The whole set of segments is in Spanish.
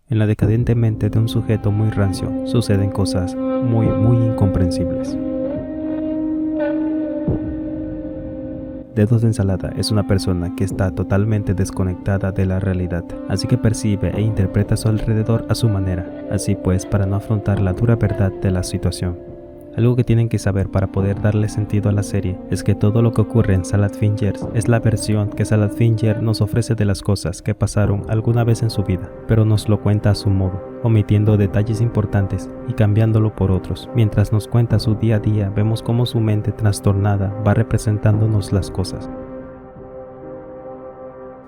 En la decadente mente de un sujeto muy rancio suceden cosas muy incomprensibles. Dedos de Ensalada es una persona que está totalmente desconectada de la realidad, así que percibe e interpreta a su alrededor a su manera, así pues para no afrontar la dura verdad de la situación. Algo que tienen que saber para poder darle sentido a la serie es que todo lo que ocurre en Salad Fingers es la versión que Salad Finger nos ofrece de las cosas que pasaron alguna vez en su vida, pero nos lo cuenta a su modo, omitiendo detalles importantes y cambiándolo por otros. Mientras nos cuenta su día a día, vemos cómo su mente trastornada va representándonos las cosas.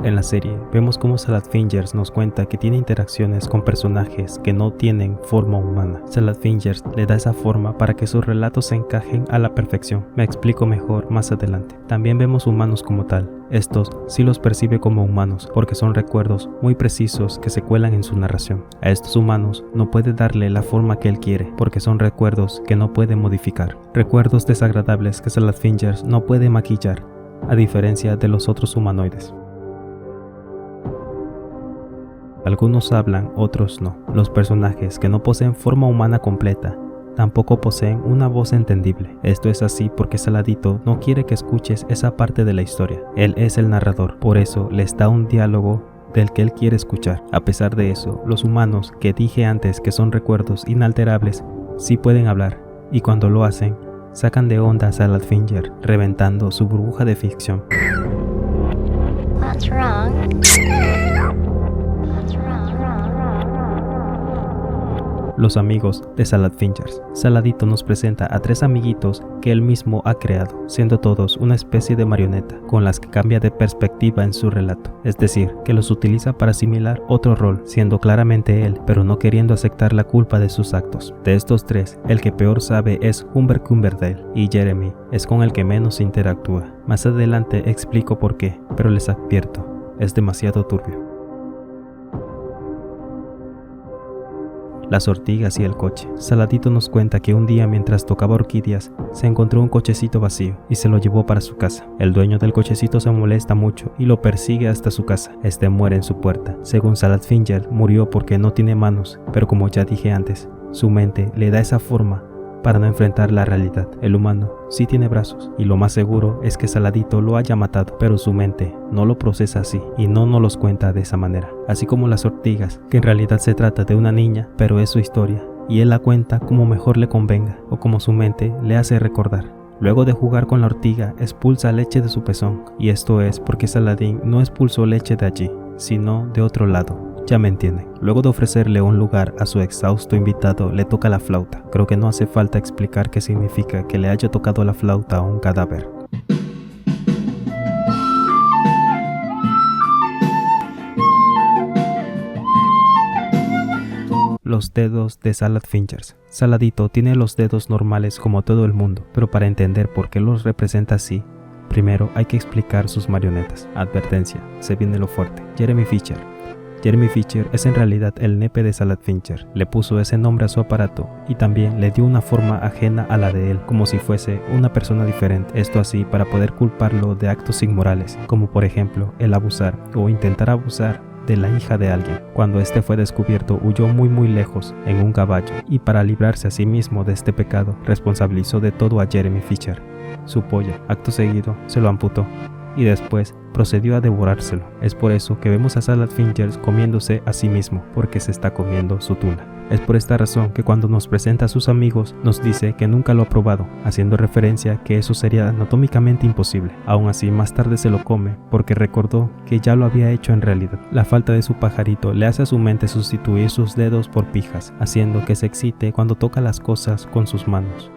En la serie, vemos cómo Salad Fingers nos cuenta que tiene interacciones con personajes que no tienen forma humana. Salad Fingers le da esa forma para que sus relatos se encajen a la perfección. Me explico mejor más adelante. También vemos humanos como tal. Estos sí los percibe como humanos porque son recuerdos muy precisos que se cuelan en su narración. A estos humanos no puede darle la forma que él quiere porque son recuerdos que no puede modificar. Recuerdos desagradables que Salad Fingers no puede maquillar, a diferencia de los otros humanoides. Algunos hablan, otros no. Los personajes que no poseen forma humana completa tampoco poseen una voz entendible. Esto es así porque Saladito no quiere que escuches esa parte de la historia. Él es el narrador, por eso les da un diálogo del que él quiere escuchar. A pesar de eso, los humanos que dije antes que son recuerdos inalterables sí pueden hablar, y cuando lo hacen, sacan de onda a Salad Finger, reventando su burbuja de ficción. What's wrong? Los amigos de Salad Fingers. Saladito nos presenta a 3 amiguitos que él mismo ha creado, siendo todos una especie de marioneta, con las que cambia de perspectiva en su relato, es decir, que los utiliza para asimilar otro rol, siendo claramente él, pero no queriendo aceptar la culpa de sus actos. De estos 3, el que peor sabe es Humber Cumberdale, y Jeremy es con el que menos interactúa. Más adelante explico por qué, pero les advierto, es demasiado turbio. Las ortigas y el coche. Saladito nos cuenta que un día mientras tocaba orquídeas, se encontró un cochecito vacío y se lo llevó para su casa. El dueño del cochecito se molesta mucho y lo persigue hasta su casa. Este muere en su puerta. Según Salad Finger, murió porque no tiene manos, pero como ya dije antes, su mente le da esa forma para no enfrentar la realidad. El humano sí tiene brazos y lo más seguro es que Saladito lo haya matado, pero su mente no lo procesa así y no nos los cuenta de esa manera. Así como las ortigas, que en realidad se trata de una niña, pero es su historia y él la cuenta como mejor le convenga o como su mente le hace recordar. Luego de jugar con la ortiga, expulsa leche de su pezón, y esto es porque Saladín no expulsó leche de allí, sino de otro lado. Ya me entienden. Luego de ofrecerle un lugar a su exhausto invitado, le toca la flauta. Creo que no hace falta explicar qué significa que le haya tocado la flauta a un cadáver. Los dedos de Salad Fingers. Saladito tiene los dedos normales como todo el mundo, pero para entender por qué los representa así, primero hay que explicar sus marionetas. Advertencia, se viene lo fuerte. Jeremy Fisher. Jeremy Fisher es en realidad el nepe de Salad Finger. Le puso ese nombre a su aparato y también le dio una forma ajena a la de él, como si fuese una persona diferente. Esto así para poder culparlo de actos inmorales, como por ejemplo el abusar o intentar abusar de la hija de alguien. Cuando este fue descubierto, huyó muy lejos en un caballo y para librarse a sí mismo de este pecado, responsabilizó de todo a Jeremy Fisher, su polla. Acto seguido, se lo amputó y después procedió a devorárselo. Es por eso que vemos a Salad Fingers comiéndose a sí mismo, porque se está comiendo su tuna. Es por esta razón que cuando nos presenta a sus amigos, nos dice que nunca lo ha probado, haciendo referencia que eso sería anatómicamente imposible. Aún así, más tarde se lo come, porque recordó que ya lo había hecho en realidad. La falta de su pajarito le hace a su mente sustituir sus dedos por pijas, haciendo que se excite cuando toca las cosas con sus manos.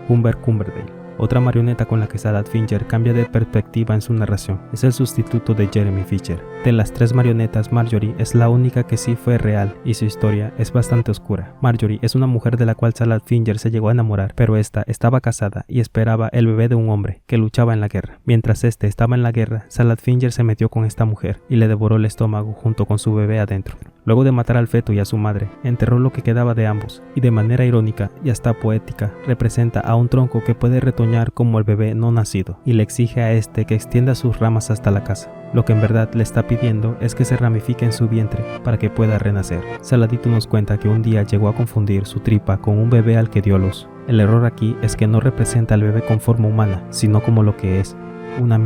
Humber Cumberdale. Otra marioneta con la que Salad Finger cambia de perspectiva en su narración es el sustituto de Jeremy Fisher. De las 3 marionetas, Marjorie es la única que sí fue real y su historia es bastante oscura. Marjorie es una mujer de la cual Salad Finger se llegó a enamorar, pero esta estaba casada y esperaba el bebé de un hombre que luchaba en la guerra. Mientras este estaba en la guerra, Salad Finger se metió con esta mujer y le devoró el estómago junto con su bebé adentro. Luego de matar al feto y a su madre, enterró lo que quedaba de ambos, y de manera irónica y hasta poética, representa a un tronco que puede retoñar como el bebé no nacido, y le exige a este que extienda sus ramas hasta la casa. Lo que en verdad le está pidiendo es que se ramifique en su vientre para que pueda renacer. Saladito nos cuenta que un día llegó a confundir su tripa con un bebé al que dio luz. El error aquí es que no representa al bebé con forma humana, sino como lo que es,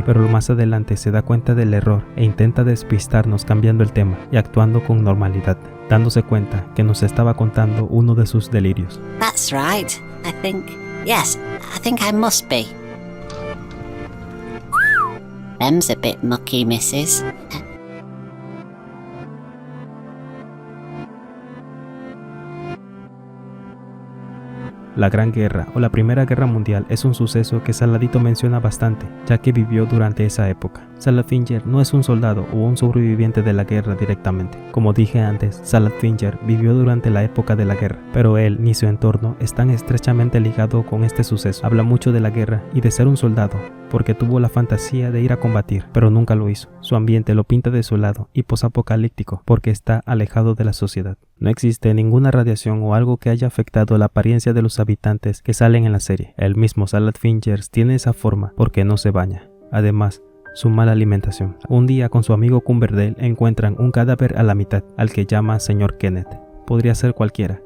pero más adelante se da cuenta del error e intenta despistarnos cambiando el tema y actuando con normalidad, dándose cuenta que nos estaba contando uno de sus delirios. That's right, I think. Yes, I think I must be. Them's a bit mucky, missus. La Gran Guerra o la Primera Guerra Mundial es un suceso que Saladito menciona bastante, ya que vivió durante esa época. Salad Finger no es un soldado o un sobreviviente de la guerra directamente. Como dije antes, Salad Finger vivió durante la época de la guerra, pero él ni su entorno están estrechamente ligado con este suceso. Habla mucho de la guerra y de ser un soldado, porque tuvo la fantasía de ir a combatir, pero nunca lo hizo. Su ambiente lo pinta desolado y posapocalíptico, porque está alejado de la sociedad. No existe ninguna radiación o algo que haya afectado la apariencia de los habitantes que salen en la serie. El mismo Salad Fingers tiene esa forma porque no se baña. Además, su mala alimentación. Un día con su amigo Cumberdale encuentran un cadáver a la mitad, al que llama Señor Kenneth. Podría ser cualquiera,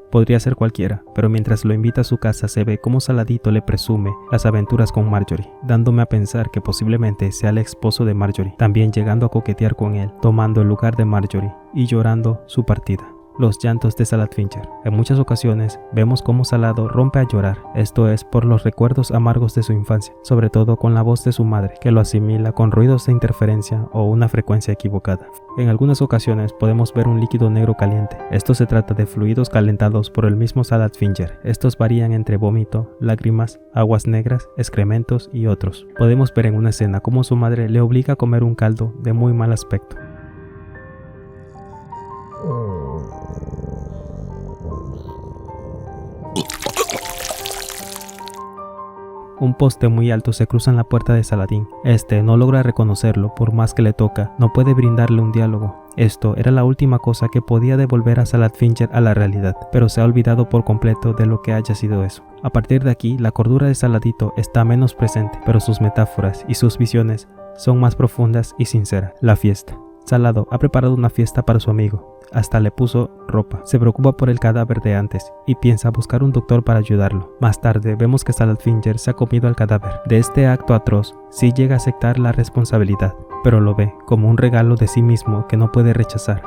pero mientras lo invita a su casa se ve cómo Saladito le presume las aventuras con Marjorie, dándome a pensar que posiblemente sea el esposo de Marjorie, también llegando a coquetear con él, tomando el lugar de Marjorie y llorando su partida. Los llantos de Salad Finger. En muchas ocasiones vemos cómo Salado rompe a llorar, esto es por los recuerdos amargos de su infancia, sobre todo con la voz de su madre, que lo asimila con ruidos de interferencia o una frecuencia equivocada. En algunas ocasiones podemos ver un líquido negro caliente. Esto se trata de fluidos calentados por el mismo Salad Finger. Estos varían entre vómito, lágrimas, aguas negras, excrementos y otros. Podemos ver en una escena cómo su madre le obliga a comer un caldo de muy mal aspecto. Un poste muy alto se cruza en la puerta de Saladín. Este no logra reconocerlo por más que le toca, no puede brindarle un diálogo. Esto era la última cosa que podía devolver a Salad Finger a la realidad, pero se ha olvidado por completo de lo que haya sido eso. A partir de aquí, la cordura de Saladito está menos presente, pero sus metáforas y sus visiones son más profundas y sinceras. La fiesta. Salado ha preparado una fiesta para su amigo. Hasta le puso ropa. Se preocupa por el cadáver de antes y piensa buscar un doctor para ayudarlo. Más tarde vemos que Salad Finger se ha comido al cadáver. De este acto atroz sí llega a aceptar la responsabilidad, pero lo ve como un regalo de sí mismo que no puede rechazar,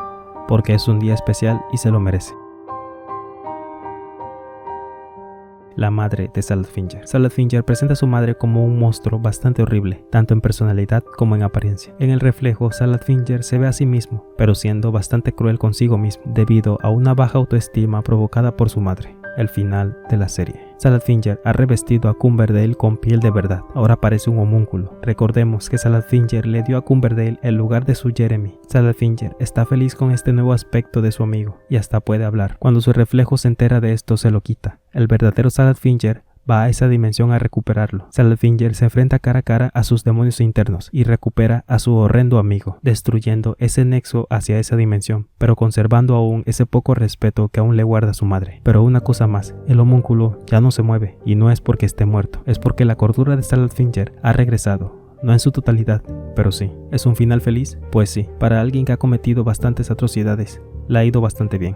porque es un día especial y se lo merece. La madre de Salad Finger. Salad Finger presenta a su madre como un monstruo bastante horrible, tanto en personalidad como en apariencia. En el reflejo, Salad Finger se ve a sí mismo, pero siendo bastante cruel consigo mismo, debido a una baja autoestima provocada por su madre. El final de la serie. Salad Finger ha revestido a Cumberdale con piel de verdad. Ahora parece un homúnculo. Recordemos que Salad Finger le dio a Cumberdale el lugar de su Jeremy. Salad Finger está feliz con este nuevo aspecto de su amigo y hasta puede hablar. Cuando su reflejo se entera de esto, se lo quita. El verdadero Salad Finger va a esa dimensión a recuperarlo. Salad Finger se enfrenta cara a cara a sus demonios internos y recupera a su horrendo amigo, destruyendo ese nexo hacia esa dimensión, pero conservando aún ese poco respeto que aún le guarda su madre. Pero una cosa más, el homúnculo ya no se mueve, y no es porque esté muerto, es porque la cordura de Salad Finger ha regresado. No en su totalidad, pero sí. ¿Es un final feliz? Pues sí, para alguien que ha cometido bastantes atrocidades, le ha ido bastante bien.